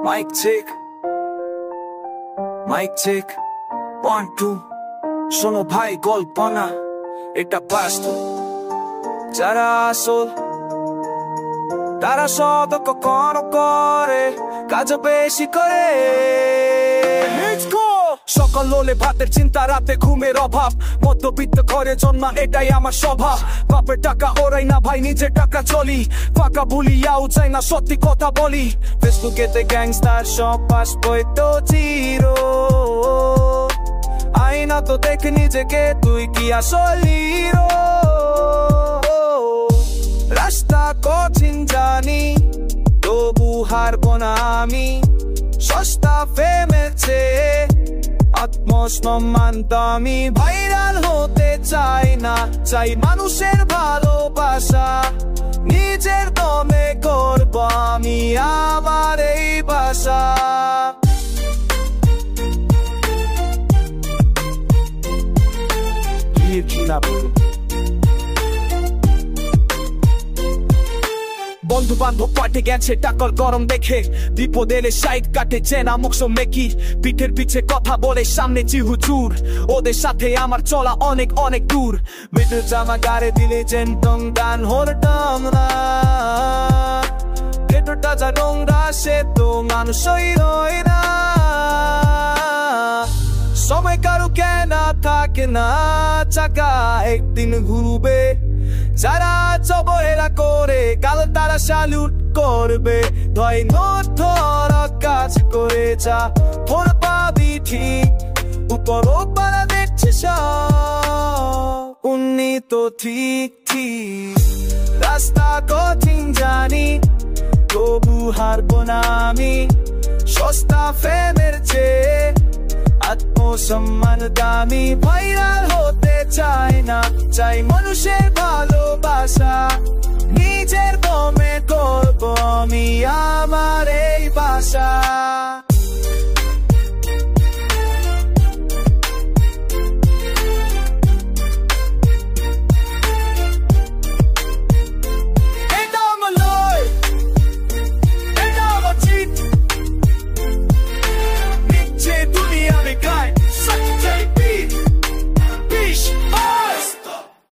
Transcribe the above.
Mic check, mic check, 1 2 শোনো ভাই গল্প না এটা বাস্তব যারা আসল তারা সতর্ক কখনো করে কাজ বেশি করে সকাল হলে ভাতের চিন্তা রাতে ঘুমের অভাব মধ্যবিত্ত ঘরে জন্মা এটাই আমার স্বভাব বাপের টাকা ওরাই না ভাই নিজের টাকা চলি ফাঁকা ভুলিয়াও চাই না সত্যি কথা বলি ফেসবুকেতে গ্যাংস্টার সব পাস বই তো চিরো আয়না তো দেখে নিজেকে তুই কি আসল হিরো রাস্তা কঠিন জানি তবু হারবো না আমি সস্তা ফেমেছে আত্মসম্মান দামি ভাইরাল হতে চাই না চাই মানুষের ভালোবাসা নিজের দমে করব আমি আমার এই ভাষা বন্ধু বান্ধব পাঠে গেছে টাকার গরম দেখে বিপদ এলে সাইড কাটে চেনা মুখ মেকি পিঠের পিছে কথা বলে সামনে চিহুচুর ওদের সাথে আমার চলা অনেক অনেক দূর মিডল জামা গাড়ে দিলে জেন্টং গান হরটাম না ভেতরটা যা নোংরা সে তো মানুষই রয় না সময় কারো কেনা থাকে না চাকা একদিন ঘুরবে যারা অবহেলা করে কাল তারা স্যালুট করবে ধরা কাজ করে যা ফোন পাবি ঠিক উপর পাড়া দেখছে উন্নীত ঠিক ঠিক রাস্তা কঠিন জানি তবু হারবো না আমি সস্তা ফেমের চেয়ে আত্মসম্মান দামি ভাইরাল হতে চাই না চাই মানুষের